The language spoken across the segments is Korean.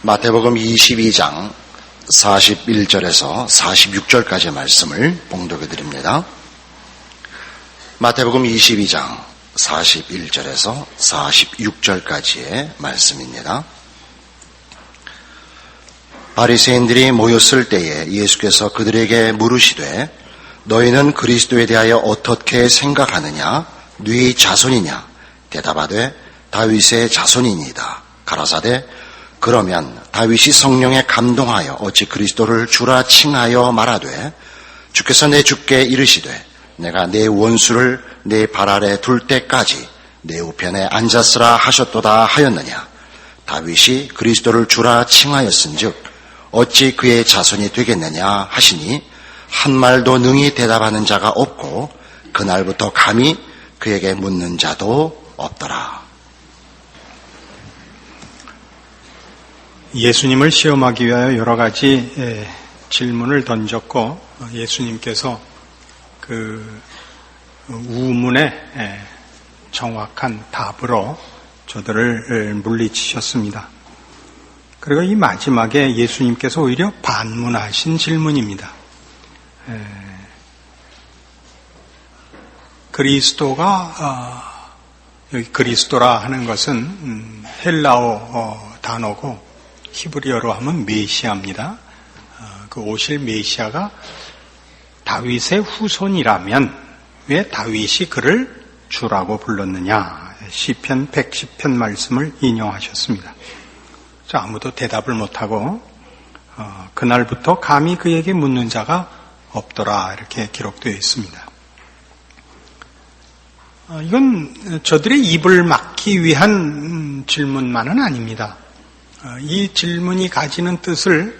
마태복음 22장 41절에서 46절까지의 말씀을 봉독해 드립니다. 마태복음 22장 41절에서 46절까지의 말씀입니다. 바리새인들이 모였을 때에 예수께서 그들에게 물으시되 너희는 그리스도에 대하여 어떻게 생각하느냐? 네 자손이냐? 대답하되 다윗의 자손이니이다. 가라사대 그러면 다윗이 성령에 감동하여 어찌 그리스도를 주라 칭하여 말하되 주께서 내 주께 이르시되 내가 내 원수를 내 발 아래 둘 때까지 내 우편에 앉았으라 하셨도다 하였느냐? 다윗이 그리스도를 주라 칭하였은즉 어찌 그의 자손이 되겠느냐 하시니 한 말도 능히 대답하는 자가 없고 그날부터 감히 그에게 묻는 자도 없더라. 예수님을 시험하기 위하여 여러 가지 질문을 던졌고 예수님께서 그 우문에 정확한 답으로 저들을 물리치셨습니다. 그리고 이 마지막에 예수님께서 오히려 반문하신 질문입니다. 그리스도가 여기 그리스도라 하는 것은 헬라어 단어고 히브리어로 하면 메시아입니다. 그 오실 메시아가 다윗의 후손이라면 왜 다윗이 그를 주라고 불렀느냐? 시편 110편 말씀을 인용하셨습니다. 아무도 대답을 못하고 그날부터 감히 그에게 묻는 자가 없더라 이렇게 기록되어 있습니다. 이건 저들의 입을 막기 위한 질문만은 아닙니다. 이 질문이 가지는 뜻을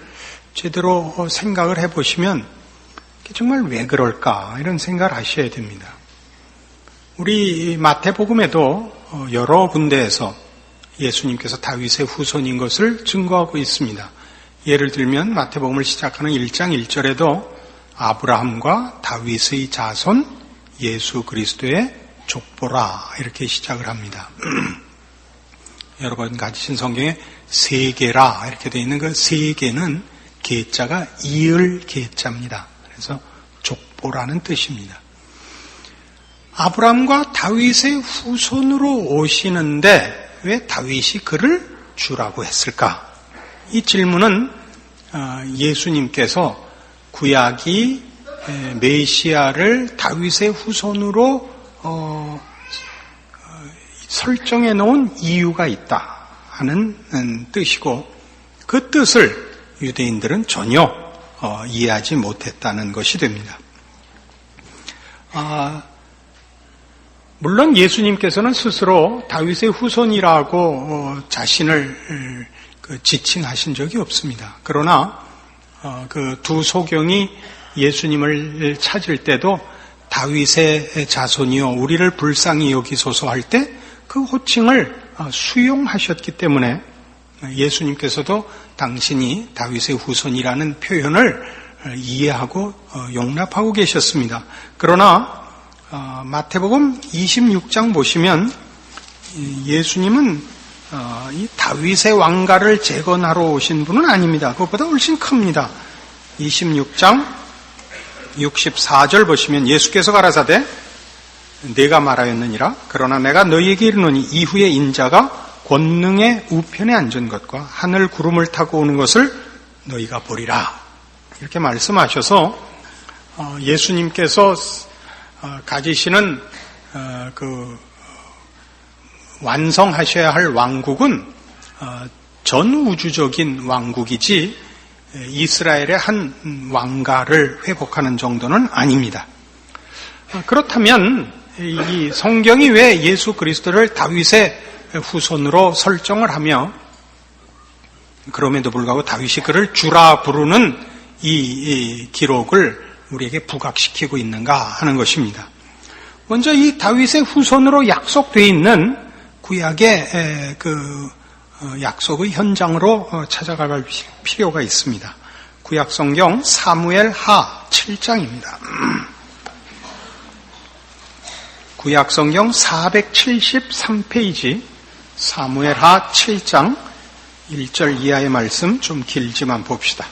제대로 생각을 해보시면 정말 왜 그럴까 이런 생각을 하셔야 됩니다. 우리 마태복음에도 여러 군데에서 예수님께서 다윗의 후손인 것을 증거하고 있습니다. 예를 들면 마태복음을 시작하는 1장 1절에도 아브라함과 다윗의 자손 예수 그리스도의 족보라 이렇게 시작을 합니다. 여러분 가지신 성경에 세계라 이렇게 되어 있는 그 세계는 계자가 이을 계자입니다. 그래서 족보라는 뜻입니다. 아브라함과 다윗의 후손으로 오시는데 왜 다윗이 그를 주라고 했을까? 이 질문은 예수님께서 구약이 메시아를 다윗의 후손으로 설정해 놓은 이유가 있다 하는 뜻이고 그 뜻을 유대인들은 전혀 이해하지 못했다는 것이 됩니다. 물론 예수님께서는 스스로 다윗의 후손이라고 자신을 지칭하신 적이 없습니다. 그러나 그 두 소경이 예수님을 찾을 때도 다윗의 자손이요 우리를 불쌍히 여기소서 할 때 그 호칭을 수용하셨기 때문에 예수님께서도 당신이 다윗의 후손이라는 표현을 이해하고 용납하고 계셨습니다. 그러나 마태복음 26장 보시면 예수님은 이 다윗의 왕가를 재건하러 오신 분은 아닙니다. 그것보다 훨씬 큽니다. 26장 64절 보시면 예수께서 가라사대 내가 말하였느니라. 그러나 내가 너희에게 이르노니 이후에 인자가 권능의 우편에 앉은 것과 하늘 구름을 타고 오는 것을 너희가 보리라. 이렇게 말씀하셔서 예수님께서 가지시는 완성하셔야 할 왕국은 전 우주적인 왕국이지 이스라엘의 한 왕가를 회복하는 정도는 아닙니다. 그렇다면 이 성경이 왜 예수 그리스도를 다윗의 후손으로 설정을 하며 그럼에도 불구하고 다윗이 그를 주라 부르는 이 기록을 우리에게 부각시키고 있는가 하는 것입니다. 먼저 이 다윗의 후손으로 약속되어 있는 구약의 그 약속의 현장으로 찾아갈 필요가 있습니다. 구약 성경 사무엘 하 7장입니다. 구약 성경 473페이지 사무엘 하 7장 1절 이하의 말씀 좀 길지만 봅시다.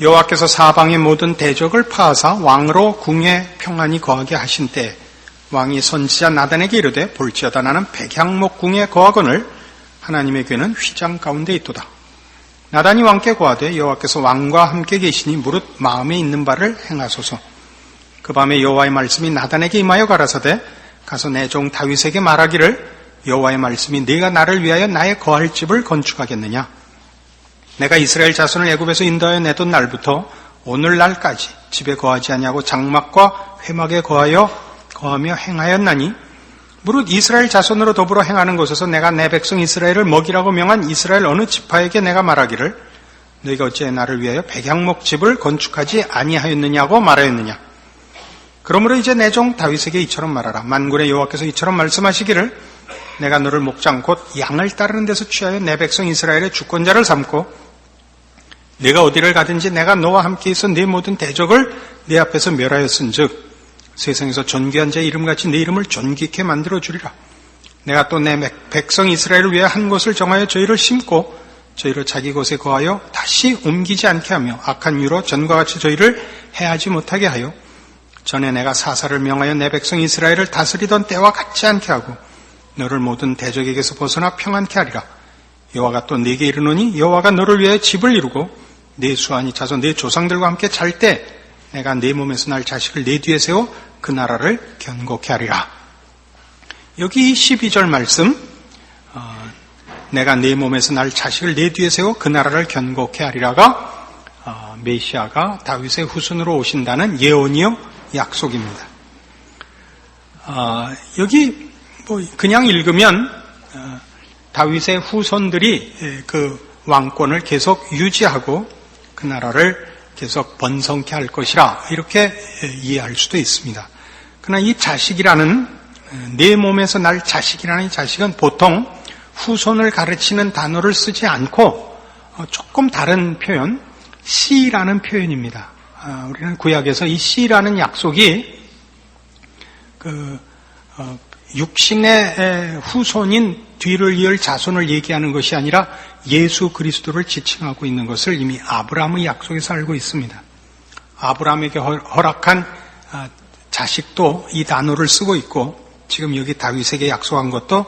여호와께서 사방의 모든 대적을 파하사 왕으로 궁에 평안히 거하게 하신 때 왕이 선지자 나단에게 이르되 볼지어다 나는 백향목 궁에 거하거늘 하나님의 궤는 휘장 가운데 있도다. 나단이 왕께 고하되 여호와께서 왕과 함께 계시니 무릇 마음에 있는 바를 행하소서. 그 밤에 여호와의 말씀이 나단에게 임하여 가라사대 가서 내 종 다윗에게 말하기를 여호와의 말씀이 네가 나를 위하여 나의 거할 집을 건축하겠느냐. 내가 이스라엘 자손을 애굽에서 인도하여 내던 날부터 오늘날까지 집에 거하지 아니하고 장막과 회막에 거하며 행하였나니 무릇 이스라엘 자손으로 더불어 행하는 곳에서 내가 내 백성 이스라엘을 먹이라고 명한 이스라엘 어느 지파에게 내가 말하기를 너희가 어찌 나를 위하여 백향목 집을 건축하지 아니하였느냐고 말하였느냐. 그러므로 이제 내 종 다윗에게 이처럼 말하라. 만군의 여호와께서 이처럼 말씀하시기를 내가 너를 목장 곧 양을 따르는 데서 취하여 내 백성 이스라엘의 주권자를 삼고 네가 어디를 가든지 내가 너와 함께 있어 네 모든 대적을 네 앞에서 멸하였은즉 세상에서 존귀한 자의 이름같이 네 이름을 존귀케 만들어주리라. 내가 또 내 백성 이스라엘을 위해 한 곳을 정하여 저희를 심고 저희를 자기 곳에 거하여 다시 옮기지 않게 하며 악한 유로 전과 같이 저희를 해하지 못하게 하여 전에 내가 사사를 명하여 내 백성 이스라엘을 다스리던 때와 같지 않게 하고 너를 모든 대적에게서 벗어나 평안케 하리라. 여호와가 또 네게 이르노니 여호와가 너를 위하여 집을 이루고 네 수완이 차서 네 조상들과 함께 잘 때 내가 네 몸에서 날 자식을 네 뒤에 세워 그 나라를 견고케 하리라. 여기 12절 말씀 내가 네 몸에서 날 자식을 네 뒤에 세워 그 나라를 견고케 하리라가 메시아가 다윗의 후손으로 오신다는 예언이요 약속입니다. 여기 그냥 읽으면 다윗의 후손들이 그 왕권을 계속 유지하고 그 나라를 계속 번성케 할 것이라 이렇게 이해할 수도 있습니다. 그러나 이 자식이라는 내 몸에서 날 자식이라는 이 자식은 보통 후손을 가르치는 단어를 쓰지 않고 조금 다른 표현, 씨라는 표현입니다. 우리는 구약에서 이 씨라는 약속이 육신의 후손인 뒤를 이을 자손을 얘기하는 것이 아니라 예수 그리스도를 지칭하고 있는 것을 이미 아브라함의 약속에서 알고 있습니다. 아브라함에게 허락한 자식도 이 단어를 쓰고 있고 지금 여기 다윗에게 약속한 것도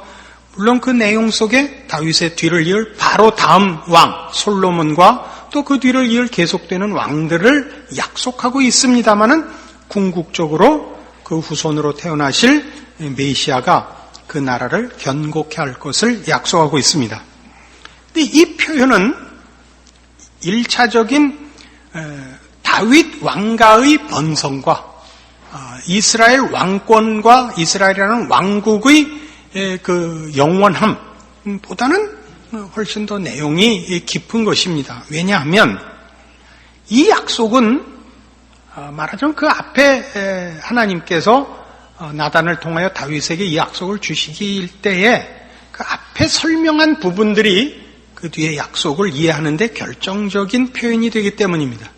물론 그 내용 속에 다윗의 뒤를 이을 바로 다음 왕 솔로몬과 또 그 뒤를 이을 계속되는 왕들을 약속하고 있습니다마는 궁극적으로 그 후손으로 태어나실 메시아가 그 나라를 견고케 할 것을 약속하고 있습니다. 근데 이 표현은 1차적인 다윗 왕가의 번성과 이스라엘 왕권과 이스라엘이라는 왕국의 그 영원함보다는 훨씬 더 내용이 깊은 것입니다. 왜냐하면 이 약속은 말하자면 그 앞에 하나님께서 나단을 통하여 다윗에게 이 약속을 주시길 때에 그 앞에 설명한 부분들이 그 뒤에 약속을 이해하는데 결정적인 표현이 되기 때문입니다.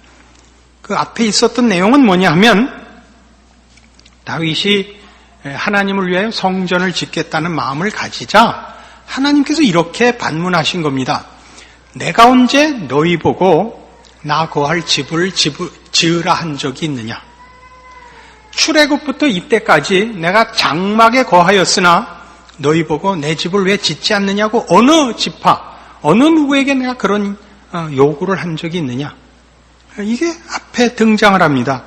그 앞에 있었던 내용은 뭐냐 하면 다윗이 하나님을 위하여 성전을 짓겠다는 마음을 가지자 하나님께서 이렇게 반문하신 겁니다. 내가 언제 너희 보고 나 거할 집을 지으라 한 적이 있느냐. 출애굽부터 이때까지 내가 장막에 거하였으나 너희 보고 내 집을 왜 짓지 않느냐고 어느 지파, 어느 누구에게 내가 그런 요구를 한 적이 있느냐. 이게 앞에 등장을 합니다.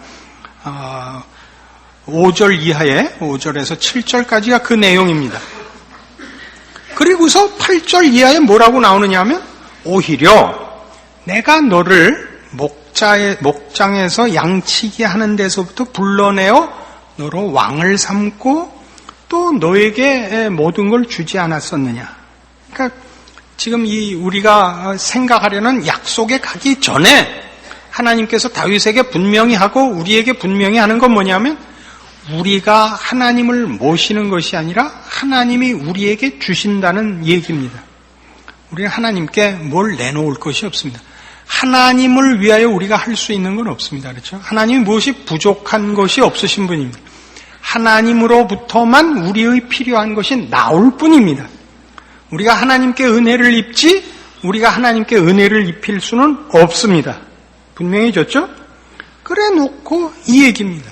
5절 이하에 5절에서 7절까지가 그 내용입니다. 그리고서 8절 이하에 뭐라고 나오느냐 하면 오히려 내가 너를 목장에서 양치기 하는 데서부터 불러내어 너로 왕을 삼고 또 너에게 모든 걸 주지 않았었느냐. 그러니까 지금 우리가 생각하려는 약속에 가기 전에 하나님께서 다윗에게 분명히 하고 우리에게 분명히 하는 건 뭐냐면 우리가 하나님을 모시는 것이 아니라 하나님이 우리에게 주신다는 얘기입니다. 우리는 하나님께 뭘 내놓을 것이 없습니다. 하나님을 위하여 우리가 할 수 있는 건 없습니다. 그렇죠? 하나님이 무엇이 부족한 것이 없으신 분입니다. 하나님으로부터만 우리의 필요한 것이 나올 뿐입니다. 우리가 하나님께 은혜를 입지 우리가 하나님께 은혜를 입힐 수는 없습니다. 분명히 줬죠? 그래 놓고 이 얘기입니다.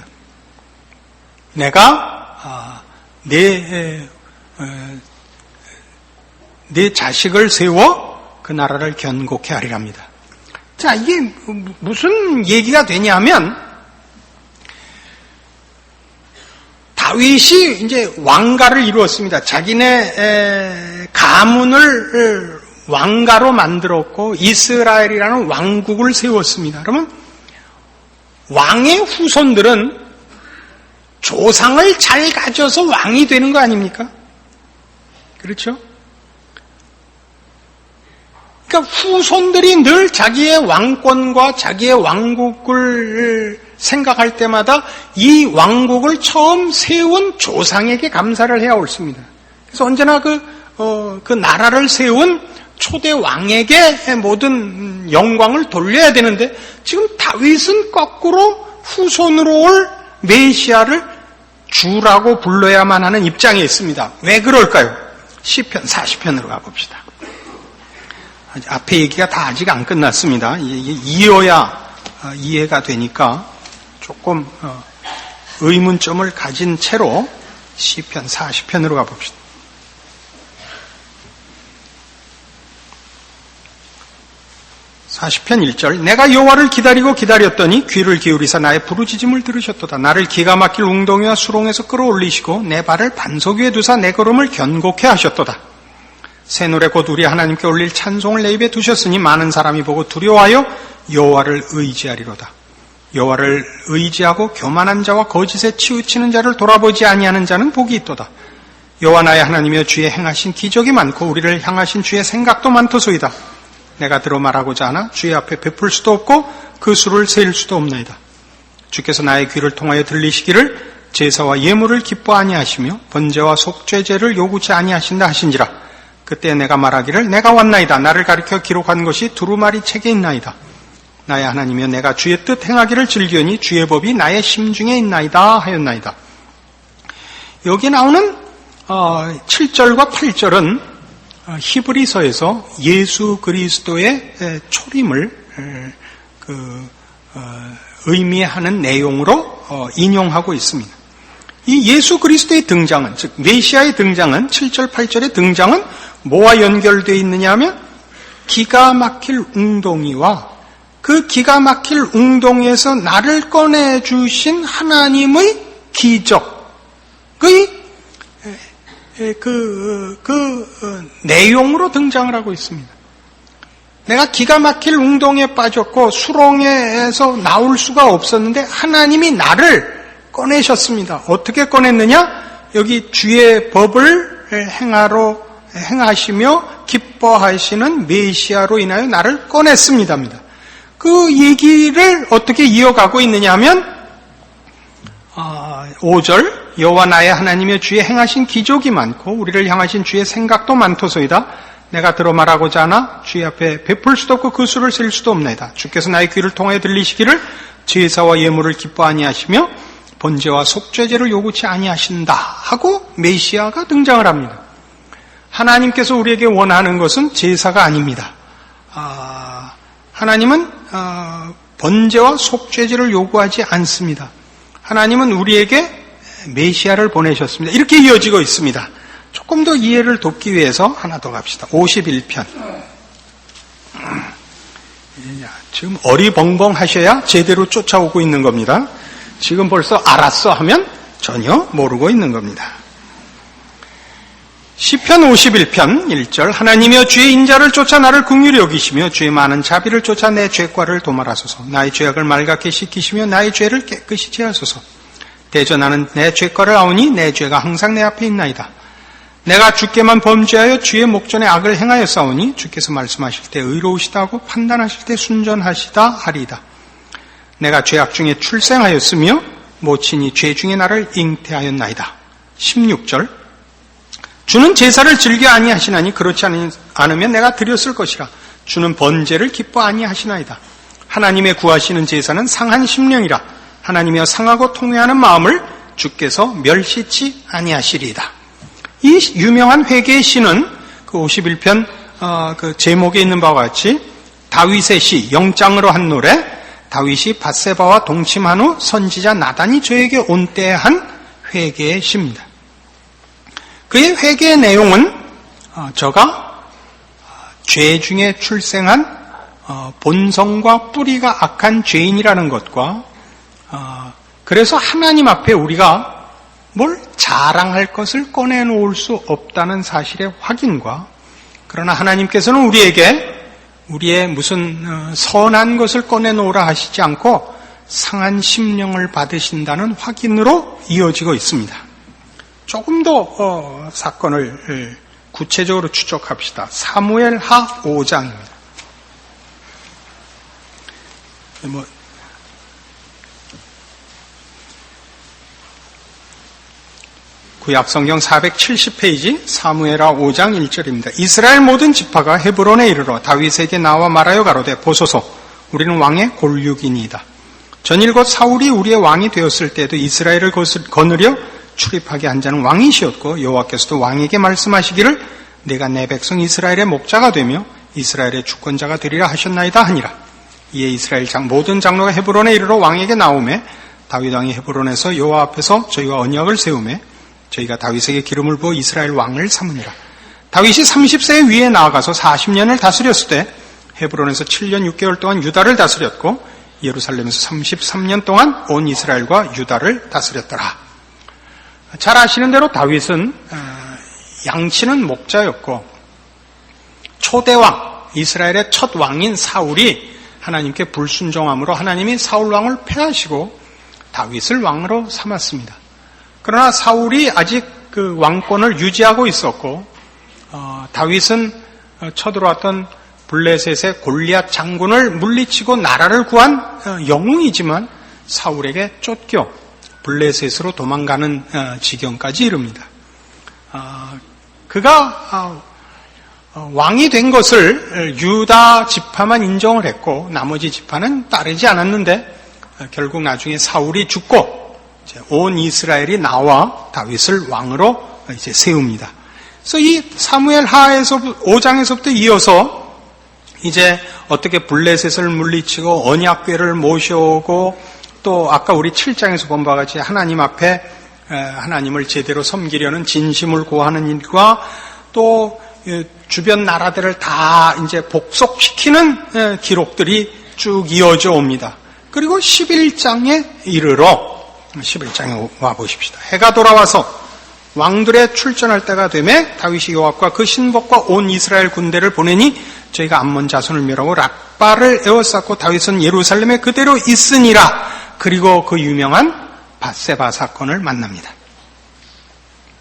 내가 내 자식을 세워 그 나라를 견고케 하리랍니다. 자, 이게 무슨 얘기가 되냐면 다윗이 이제 왕가를 이루었습니다. 자기네 가문을 왕가로 만들었고 이스라엘이라는 왕국을 세웠습니다. 그러면 왕의 후손들은 조상을 잘 가져서 왕이 되는 거 아닙니까? 그렇죠? 그러니까 후손들이 늘 자기의 왕권과 자기의 왕국을 생각할 때마다 이 왕국을 처음 세운 조상에게 감사를 해야 옳습니다. 그래서 언제나 그 나라를 세운 초대 왕에게 모든 영광을 돌려야 되는데 지금 다윗은 거꾸로 후손으로 올 메시아를 주라고 불러야만 하는 입장에 있습니다. 왜 그럴까요? 시편 40편으로 가봅시다. 앞에 얘기가 다 아직 안 끝났습니다. 이어야 이해가 되니까 조금 의문점을 가진 채로 시편 40편으로 가봅시다. 시편 1절 내가 여호와를 기다리고 기다렸더니 귀를 기울이사 나의 부르짖음을 들으셨도다. 나를 기가 막힐 웅덩이와 수렁에서 끌어올리시고 내 발을 반석 위에 두사 내 걸음을 견고케 하셨도다. 새 노래 곧 우리 하나님께 올릴 찬송을 내 입에 두셨으니 많은 사람이 보고 두려워하여 여호와를 의지하리로다. 여호와를 의지하고 교만한 자와 거짓에 치우치는 자를 돌아보지 아니하는 자는 복이 있도다. 여호와 나의 하나님이여 주의 행하신 기적이 많고 우리를 향하신 주의 생각도 많도소이다. 내가 들어 말하고자 하나 주의 앞에 베풀 수도 없고 그 수를 셀 수도 없나이다. 주께서 나의 귀를 통하여 들리시기를 제사와 예물을 기뻐 아니하시며 번제와 속죄제를 요구치 아니하신다 하신지라. 그때 내가 말하기를 내가 왔나이다. 나를 가리켜 기록한 것이 두루마리 책에 있나이다. 나의 하나님이여 내가 주의 뜻 행하기를 즐기오니 주의 법이 나의 심중에 있나이다 하였나이다. 여기 나오는 7절과 8절은 히브리서에서 예수 그리스도의 초림을 의미하는 내용으로 인용하고 있습니다. 이 예수 그리스도의 등장은, 즉 메시아의 등장은 7절, 8절의 등장은 뭐와 연결되어 있느냐 하면 기가 막힐 웅덩이와 그 기가 막힐 웅덩이에서 나를 꺼내주신 하나님의 기적의 내용으로 등장을 하고 있습니다. 내가 기가 막힐 웅덩이에 빠졌고 수렁에서 나올 수가 없었는데 하나님이 나를 꺼내셨습니다. 어떻게 꺼냈느냐? 여기 주의 법을 행하시며 기뻐하시는 메시아로 인하여 나를 꺼냈습니다입니다. 그 얘기를 어떻게 이어가고 있느냐 하면 5절 여호와 나의 하나님의 주의 행하신 기적이 많고 우리를 향하신 주의 생각도 많도소이다. 내가 들어 말하고자 하나 주의 앞에 베풀 수도 없고 그 수를 셀 수도 없나이다. 주께서 나의 귀를 통하여 들리시기를 제사와 예물을 기뻐 아니하시며 번제와 속죄제를 요구치 아니하신다 하고 메시아가 등장을 합니다. 하나님께서 우리에게 원하는 것은 제사가 아닙니다. 하나님은 번제와 속죄제를 요구하지 않습니다. 하나님은 우리에게 메시아를 보내셨습니다. 이렇게 이어지고 있습니다. 조금 더 이해를 돕기 위해서 하나 더 갑시다. 51편. 지금 어리벙벙 하셔야 제대로 쫓아오고 있는 겁니다. 지금 벌써 알았어 하면 전혀 모르고 있는 겁니다. 시편 51편 1절 하나님이여 주의 인자를 쫓아 나를 긍휼히 여기시며 주의 많은 자비를 쫓아 내 죄과를 도말하소서. 나의 죄악을 말갛게 씻기시며 나의 죄를 깨끗이 제하소서. 대저 나는 내 죄과를 아오니 내 죄가 항상 내 앞에 있나이다. 내가 주께만 범죄하여 주의 목전에 악을 행하여 싸우니 주께서 말씀하실 때 의로우시다 하고 판단하실 때 순전하시다 하리이다. 내가 죄악 중에 출생하였으며 모친이 죄 중에 나를 잉태하였나이다. 16절 주는 제사를 즐겨 아니하시나니 그렇지 않으면 내가 드렸을 것이라. 주는 번제를 기뻐 아니하시나이다. 하나님의 구하시는 제사는 상한 심령이라. 하나님이여 상하고 통회하는 마음을 주께서 멸시치 아니하시리이다. 이 유명한 회개의 시는 그 51편 그 제목에 있는 바와 같이 다윗의 시 영장으로 한 노래, 다윗이 밧세바와 동침한 후 선지자 나단이 저에게 온 때에 한 회개의 시입니다. 그의 회개의 내용은 저가 죄 중에 출생한 본성과 뿌리가 악한 죄인이라는 것과 그래서 하나님 앞에 우리가 뭘 자랑할 것을 꺼내놓을 수 없다는 사실의 확인과 그러나 하나님께서는 우리에게 우리의 무슨 선한 것을 꺼내놓으라 하시지 않고 상한 심령을 받으신다는 확인으로 이어지고 있습니다. 조금 더 사건을 구체적으로 추적합시다. 사무엘하 5장입니다. 구약성경 470페이지 사무엘하 5장 1절입니다. 이스라엘 모든 지파가 헤브론에 이르러 다윗에게 나와 말하여 가로되 보소서 우리는 왕의 골육이니이다. 전일 곧 사울이 우리의 왕이 되었을 때에도 이스라엘을 거느려 출입하게 한 자는 왕이시었고 여호와께서도 왕에게 말씀하시기를 내가 내 백성 이스라엘의 목자가 되며 이스라엘의 주권자가 되리라 하셨나이다 하니라. 이에 이스라엘 모든 장로가 헤브론에 이르러 왕에게 나오매 다윗 왕이 헤브론에서 여호와 앞에서 저희와 언약을 세우매 저희가 다윗에게 기름을 부어 이스라엘 왕을 삼으니라. 다윗이 30세 위에 나아가서 40년을 다스렸을 때 헤브론에서 7년 6개월 동안 유다를 다스렸고 예루살렘에서 33년 동안 온 이스라엘과 유다를 다스렸더라. 잘 아시는 대로 다윗은 양치는 목자였고 초대왕 이스라엘의 첫 왕인 사울이 하나님께 불순종함으로 하나님이 사울 왕을 패하시고 다윗을 왕으로 삼았습니다. 그러나 사울이 아직 그 왕권을 유지하고 있었고 다윗은 쳐들어왔던 블레셋의 골리앗 장군을 물리치고 나라를 구한 영웅이지만 사울에게 쫓겨 블레셋으로 도망가는 지경까지 이릅니다. 그가 왕이 된 것을 유다 지파만 인정을 했고 나머지 지파는 따르지 않았는데 결국 나중에 사울이 죽고 온 이스라엘이 나와 다윗을 왕으로 이제 세웁니다. 그래서 이 사무엘 하에서 5장에서부터 이어서 이제 어떻게 블레셋을 물리치고 언약궤를 모셔오고 또 아까 우리 7장에서 본 바와 같이 하나님 앞에 하나님을 제대로 섬기려는 진심을 고하는 일과 또 주변 나라들을 다 이제 복속시키는 기록들이 쭉 이어져 옵니다. 그리고 11장에 이르러 11장에 와보십시다. 해가 돌아와서 왕들의 출전할 때가 되매 다윗이 요압과 그 신복과 온 이스라엘 군대를 보내니 저희가 암몬 자손을 멸하고 랍바를 에워쌌고 다윗은 예루살렘에 그대로 있으니라. 그리고 그 유명한 밧세바 사건을 만납니다.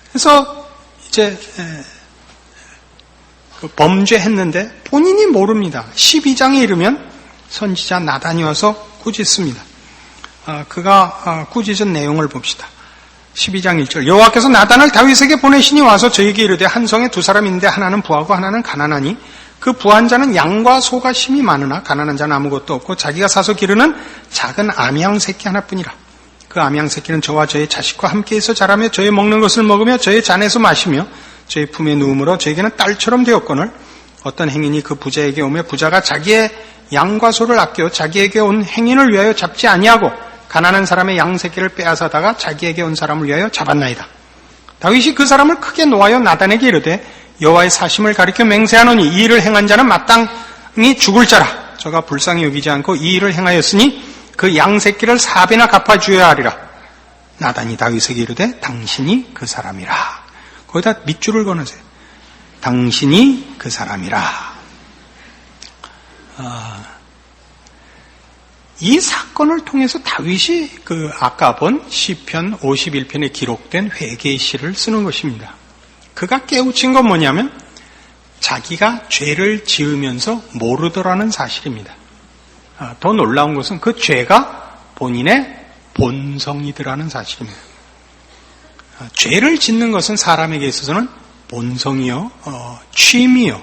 그래서 이제 범죄했는데 본인이 모릅니다. 12장에 이르면 선지자 나단이 와서 꾸짖습니다. 그가 꾸짖은 내용을 봅시다. 12장 1절 여호와께서 나단을 다윗에게 보내시니 와서 저에게 이르되 한 성에 두 사람이 있는데 하나는 부하고 하나는 가난하니 그 부한 자는 양과 소가 심이 많으나 가난한 자는 아무것도 없고 자기가 사서 기르는 작은 암양 새끼 하나뿐이라. 그 암양 새끼는 저와 저의 자식과 함께해서 자라며 저의 먹는 것을 먹으며 저의 잔에서 마시며 저의 품에 누움으로 저에게는 딸처럼 되었거늘 어떤 행인이 그 부자에게 오며 부자가 자기의 양과 소를 아껴 자기에게 온 행인을 위하여 잡지 아니하고 가난한 사람의 양 새끼를 빼앗아다가 자기에게 온 사람을 위하여 잡았나이다. 다윗이 그 사람을 크게 노하여 나단에게 이르되 여호와의 사심을 가리켜 맹세하노니 이 일을 행한 자는 마땅히 죽을 자라. 저가 불쌍히 여기지 않고 이 일을 행하였으니 그 양 새끼를 4배나 갚아주어야 하리라. 나단이 다윗에게 이르되 당신이 그 사람이라. 거기다 밑줄을 그어놓으세요. 당신이 그 사람이라. 이 사건을 통해서 다윗이 그 아까 본 시편 51편에 기록된 회개의 시를 쓰는 것입니다. 그가 깨우친 건 뭐냐면 자기가 죄를 지으면서 모르더라는 사실입니다. 더 놀라운 것은 그 죄가 본인의 본성이더라는 사실입니다. 죄를 짓는 것은 사람에게 있어서는 본성이요, 취미요,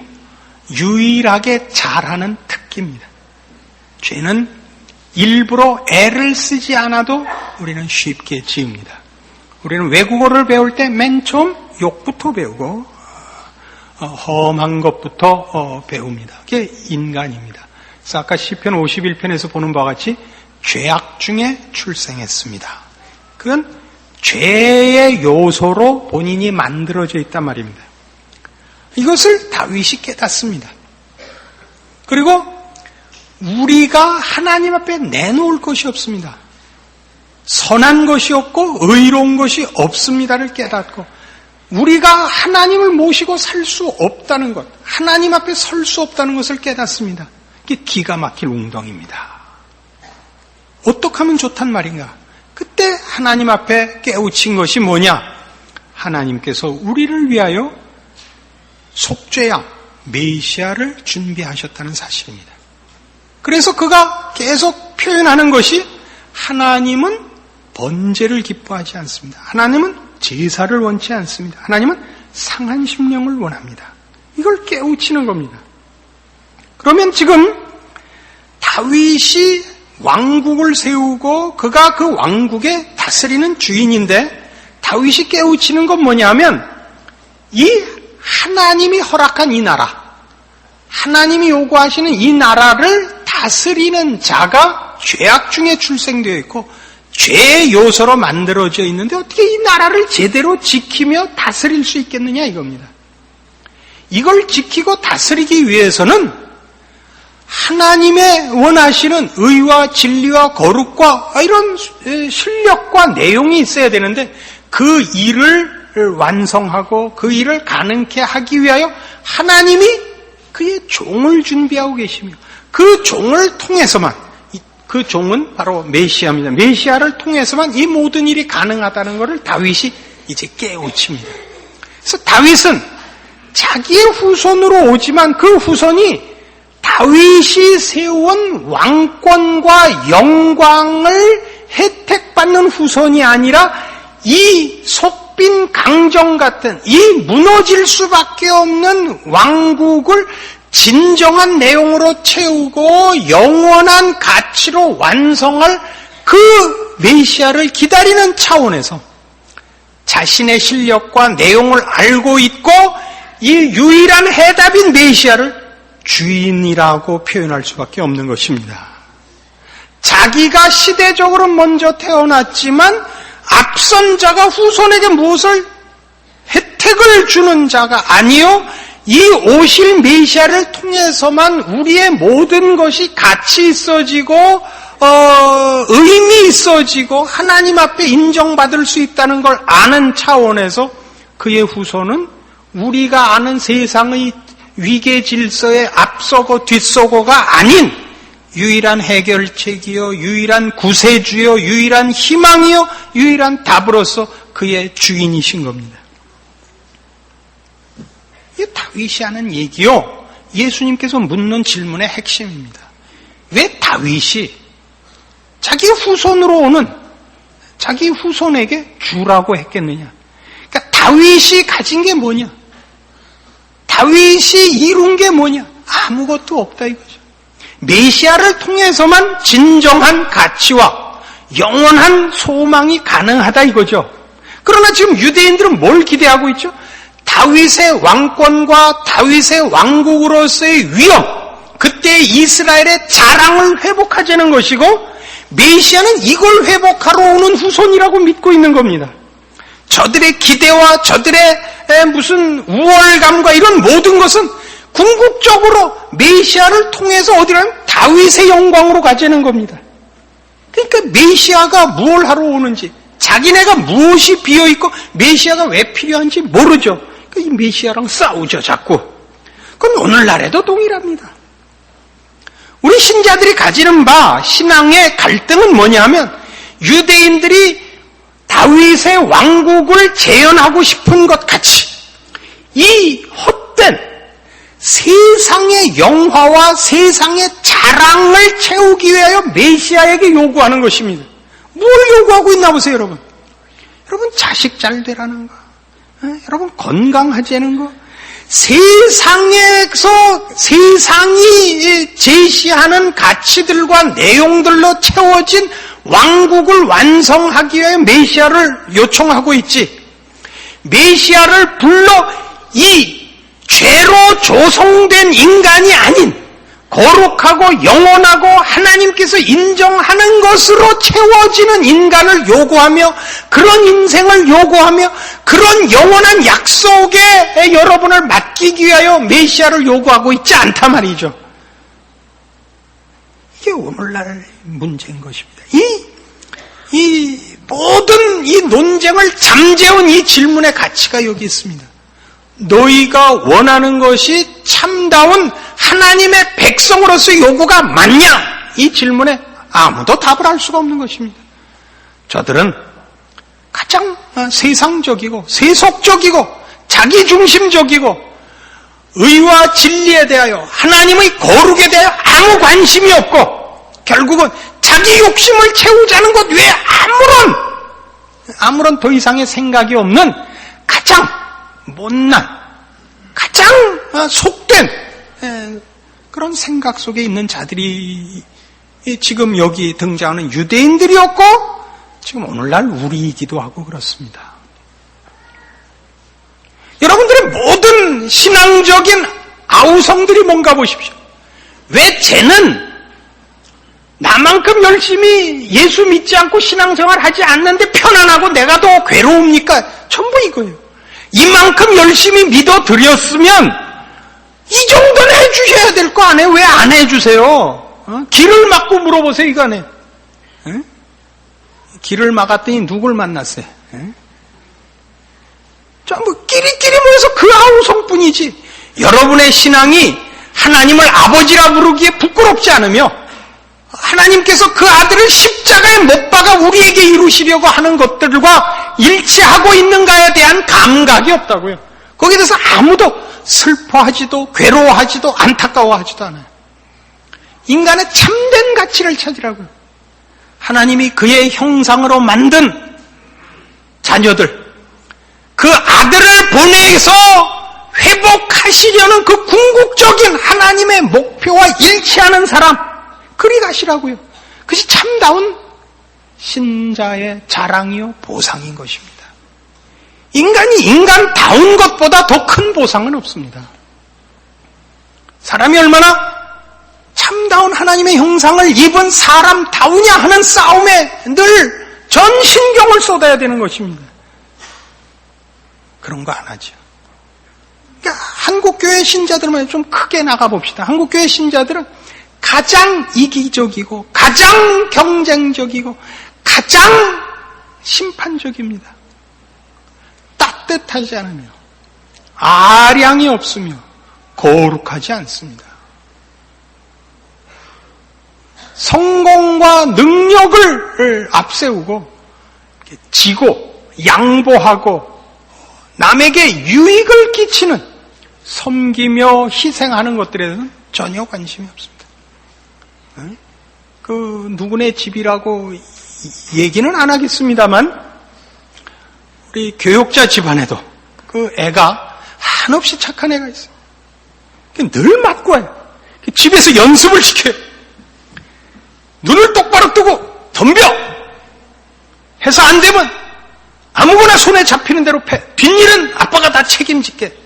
유일하게 잘하는 특기입니다. 죄는 일부러 애를 쓰지 않아도 우리는 쉽게 지읍니다. 우리는 외국어를 배울 때 맨 처음 욕부터 배우고 험한 것부터 배웁니다. 그게 인간입니다. 그래서 아까 시편 51편에서 보는 바와 같이 죄악 중에 출생했습니다. 그건 죄의 요소로 본인이 만들어져 있단 말입니다. 이것을 다윗이 깨닫습니다. 그리고 우리가 하나님 앞에 내놓을 것이 없습니다. 선한 것이 없고 의로운 것이 없습니다를 깨닫고 우리가 하나님을 모시고 살 수 없다는 것, 하나님 앞에 설 수 없다는 것을 깨닫습니다. 이게 기가 막힐 웅덩이입니다. 어떻게 하면 좋단 말인가? 그때 하나님 앞에 깨우친 것이 뭐냐? 하나님께서 우리를 위하여 속죄양, 메시아를 준비하셨다는 사실입니다. 그래서 그가 계속 표현하는 것이 하나님은 번제를 기뻐하지 않습니다. 하나님은 제사를 원치 않습니다. 하나님은 상한 심령을 원합니다. 이걸 깨우치는 겁니다. 그러면 지금 다윗이 왕국을 세우고 그가 그 왕국의 다스리는 주인인데 다윗이 깨우치는 건 뭐냐면 이 하나님이 허락한 이 나라, 하나님이 요구하시는 이 나라를 다스리는 자가 죄악 중에 출생되어 있고 죄의 요소로 만들어져 있는데 어떻게 이 나라를 제대로 지키며 다스릴 수 있겠느냐 이겁니다. 이걸 지키고 다스리기 위해서는 하나님의 원하시는 의와 진리와 거룩과 이런 실력과 내용이 있어야 되는데 그 일을 완성하고 그 일을 가능케 하기 위하여 하나님이 그의 종을 준비하고 계시며 그 종을 통해서만, 그 종은 바로 메시아입니다. 메시아를 통해서만 이 모든 일이 가능하다는 것을 다윗이 이제 깨우칩니다. 그래서 다윗은 자기의 후손으로 오지만 그 후손이 다윗이 세운 왕권과 영광을 혜택받는 후손이 아니라 이 속빈 강정 같은 이 무너질 수밖에 없는 왕국을 진정한 내용으로 채우고 영원한 가치로 완성할 그 메시아를 기다리는 차원에서 자신의 실력과 내용을 알고 있고 이 유일한 해답인 메시아를 주인이라고 표현할 수밖에 없는 것입니다. 자기가 시대적으로 먼저 태어났지만 앞선 자가 후손에게 무엇을 혜택을 주는 자가 아니요 이 오실 메시아를 통해서만 우리의 모든 것이 가치 있어지고 의미 있어지고 하나님 앞에 인정받을 수 있다는 걸 아는 차원에서 그의 후손은 우리가 아는 세상의 위계 질서에 앞서고 뒤서고가 아닌 유일한 해결책이요, 유일한 구세주요, 유일한 희망이요, 유일한 답으로서 그의 주인이신 겁니다. 이게 다윗이 하는 얘기요, 예수님께서 묻는 질문의 핵심입니다. 왜 다윗이 자기 후손으로 오는 자기 후손에게 주라고 했겠느냐? 그러니까 다윗이 가진 게 뭐냐? 다윗이 이룬 게 뭐냐? 아무것도 없다 이거죠. 메시아를 통해서만 진정한 가치와 영원한 소망이 가능하다 이거죠. 그러나 지금 유대인들은 뭘 기대하고 있죠? 다윗의 왕권과 다윗의 왕국으로서의 위엄, 그때 이스라엘의 자랑을 회복하자는 것이고 메시아는 이걸 회복하러 오는 후손이라고 믿고 있는 겁니다. 저들의 기대와 저들의 무슨 우월감과 이런 모든 것은 궁극적으로 메시아를 통해서 어디라면 다윗의 영광으로 가자는 겁니다. 그러니까 메시아가 무엇을 하러 오는지, 자기네가 무엇이 비어있고 메시아가 왜 필요한지 모르죠. 그러니까 이 메시아랑 싸우죠 자꾸. 그건 오늘날에도 동일합니다. 우리 신자들이 가지는 바 신앙의 갈등은 뭐냐면 유대인들이 다윗의 왕국을 재현하고 싶은 것 같이 이 헛된 세상의 영화와 세상의 자랑을 채우기 위하여 메시아에게 요구하는 것입니다. 뭘 요구하고 있나 보세요, 여러분. 여러분 자식 잘 되라는 거, 여러분 건강하자는 거, 세상에서 세상이 제시하는 가치들과 내용들로 채워진 왕국을 완성하기 위해 메시아를 요청하고 있지. 메시아를 불러 이 죄로 조성된 인간이 아닌 거룩하고 영원하고 하나님께서 인정하는 것으로 채워지는 인간을 요구하며 그런 인생을 요구하며 그런 영원한 약속에 여러분을 맡기기 위하여 메시아를 요구하고 있지 않단 말이죠. 이게 오늘날 문제인 것입니다. 이 모든 이 논쟁을 잠재운 이 질문의 가치가 여기 있습니다. 너희가 원하는 것이 참다운 하나님의 백성으로서의 요구가 맞냐? 이 질문에 아무도 답을 할 수가 없는 것입니다. 저들은 가장 세상적이고 세속적이고 자기중심적이고 의와 진리에 대하여 하나님의 거룩에 대하여 아무 관심이 없고 결국은 자기 욕심을 채우자는 것 외에 아무런 더 이상의 생각이 없는 가장 못난, 가장 속된 그런 생각 속에 있는 자들이 지금 여기 등장하는 유대인들이었고 지금 오늘날 우리이기도 하고 그렇습니다. 여러분들의 모든 신앙적인 아우성들이 뭔가 보십시오. 왜 쟤는 나만큼 열심히 예수 믿지 않고 신앙생활 하지 않는데 편안하고 내가 더 괴로웁니까? 전부 이거예요. 이만큼 열심히 믿어드렸으면 이 정도는 해주셔야 될 거 아니에요? 왜 안 해주세요? 길을 막고 물어보세요, 이간에. 길을 막았더니 누굴 만났어요? 전부 끼리끼리 모여서 그 아우성뿐이지. 여러분의 신앙이 하나님을 아버지라 부르기에 부끄럽지 않으며 하나님께서 그 아들을 십자가에 못 박아 우리에게 이루시려고 하는 것들과 일치하고 있는가에 대한 감각이 없다고요. 거기에 대해서 아무도 슬퍼하지도 괴로워하지도 안타까워하지도 않아요. 인간의 참된 가치를 찾으라고요. 하나님이 그의 형상으로 만든 자녀들, 그 아들을 보내서 회복하시려는 그 궁극적인 하나님의 목표와 일치하는 사람, 그리 가시라고요. 그것이 참다운 신자의 자랑이요 보상인 것입니다. 인간이 인간다운 것보다 더 큰 보상은 없습니다. 사람이 얼마나 참다운 하나님의 형상을 입은 사람다우냐 하는 싸움에 늘 전 신경을 쏟아야 되는 것입니다. 그런 거 안 하죠. 그러니까 한국교회 신자들만 좀 크게 나가봅시다. 한국교회 신자들은 가장 이기적이고 가장 경쟁적이고 가장 심판적입니다. 따뜻하지 않으며 아량이 없으며 거룩하지 않습니다. 성공과 능력을 앞세우고 지고 양보하고 남에게 유익을 끼치는 섬기며 희생하는 것들에 대해서는 전혀 관심이 없습니다. 그 누구네 집이라고 얘기는 안 하겠습니다만 우리 교육자 집안에도 그 애가 한없이 착한 애가 있어요. 늘 맞고 와요. 집에서 연습을 시켜요. 눈을 똑바로 뜨고 덤벼 해서 안 되면 아무거나 손에 잡히는 대로 패. 뒷일은 아빠가 다 책임질게.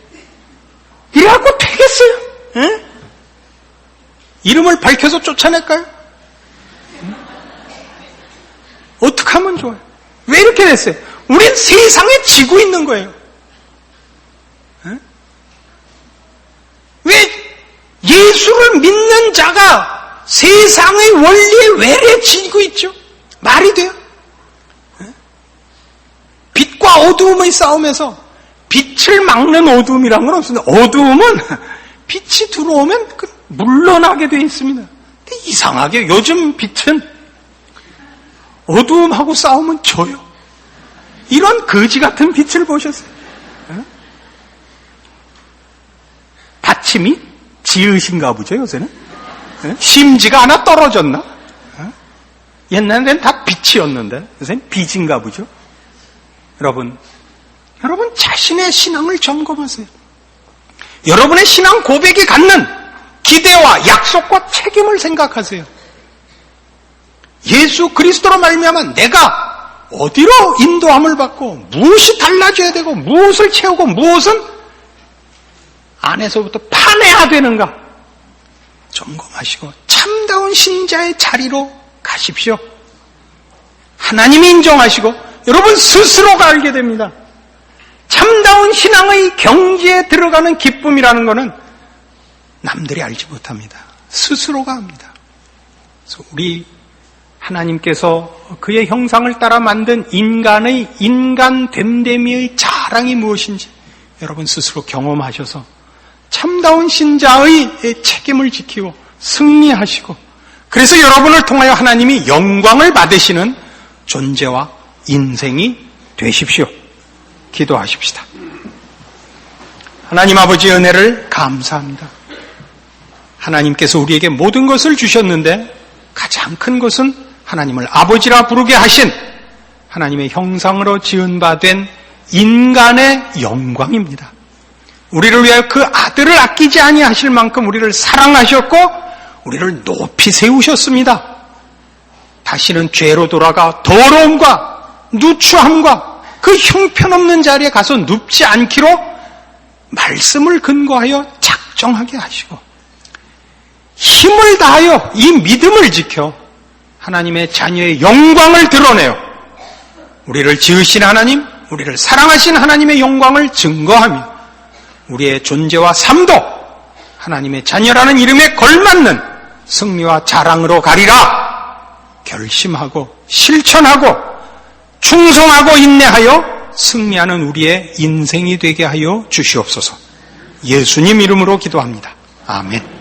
이래갖고 되겠어요? 에? 이름을 밝혀서 쫓아낼까요? 어떻게 하면 좋아요? 왜 이렇게 됐어요? 우린 세상에 지고 있는 거예요. 에? 왜 예수를 믿는 자가 세상의 원리에 왜 지고 있죠? 말이 돼요? 에? 빛과 어두움의 싸움에서 빛을 막는 어두움이란 건 없습니다. 어두움은 빛이 들어오면 물러나게 되어 있습니다. 근데 이상하게 요즘 빛은 어두움하고 싸우면 져요. 이런 거지 같은 빛을 보셨어요? 받침이 지으신가 보죠, 요새는? 심지가 하나 떨어졌나? 옛날엔 다 빛이었는데 요새는 빚인가 보죠? 여러분 자신의 신앙을 점검하세요. 여러분의 신앙 고백이 갖는 기대와 약속과 책임을 생각하세요. 예수 그리스도로 말미암아 내가 어디로 인도함을 받고 무엇이 달라져야 되고 무엇을 채우고 무엇은 안에서부터 파내야 되는가 점검하시고 참다운 신자의 자리로 가십시오. 하나님이 인정하시고 여러분 스스로가 알게 됩니다. 참다운 신앙의 경지에 들어가는 기쁨이라는 것은 남들이 알지 못합니다. 스스로가 압니다. 그래서 우리 하나님께서 그의 형상을 따라 만든 인간의 인간됨됨이의 자랑이 무엇인지 여러분 스스로 경험하셔서 참다운 신자의 책임을 지키고 승리하시고 그래서 여러분을 통하여 하나님이 영광을 받으시는 존재와 인생이 되십시오. 기도하십시다. 하나님 아버지의 은혜를 감사합니다. 하나님께서 우리에게 모든 것을 주셨는데 가장 큰 것은 하나님을 아버지라 부르게 하신 하나님의 형상으로 지은 바 된 인간의 영광입니다. 우리를 위하여 그 아들을 아끼지 아니하실 만큼 우리를 사랑하셨고 우리를 높이 세우셨습니다. 다시는 죄로 돌아가 더러움과 누추함과 그 형편없는 자리에 가서 눕지 않기로 말씀을 근거하여 작정하게 하시고 힘을 다하여 이 믿음을 지켜 하나님의 자녀의 영광을 드러내어 우리를 지으신 하나님, 우리를 사랑하신 하나님의 영광을 증거하며 우리의 존재와 삶도 하나님의 자녀라는 이름에 걸맞는 승리와 자랑으로 가리라 결심하고 실천하고 충성하고 인내하여 승리하는 우리의 인생이 되게 하여 주시옵소서. 예수님 이름으로 기도합니다. 아멘.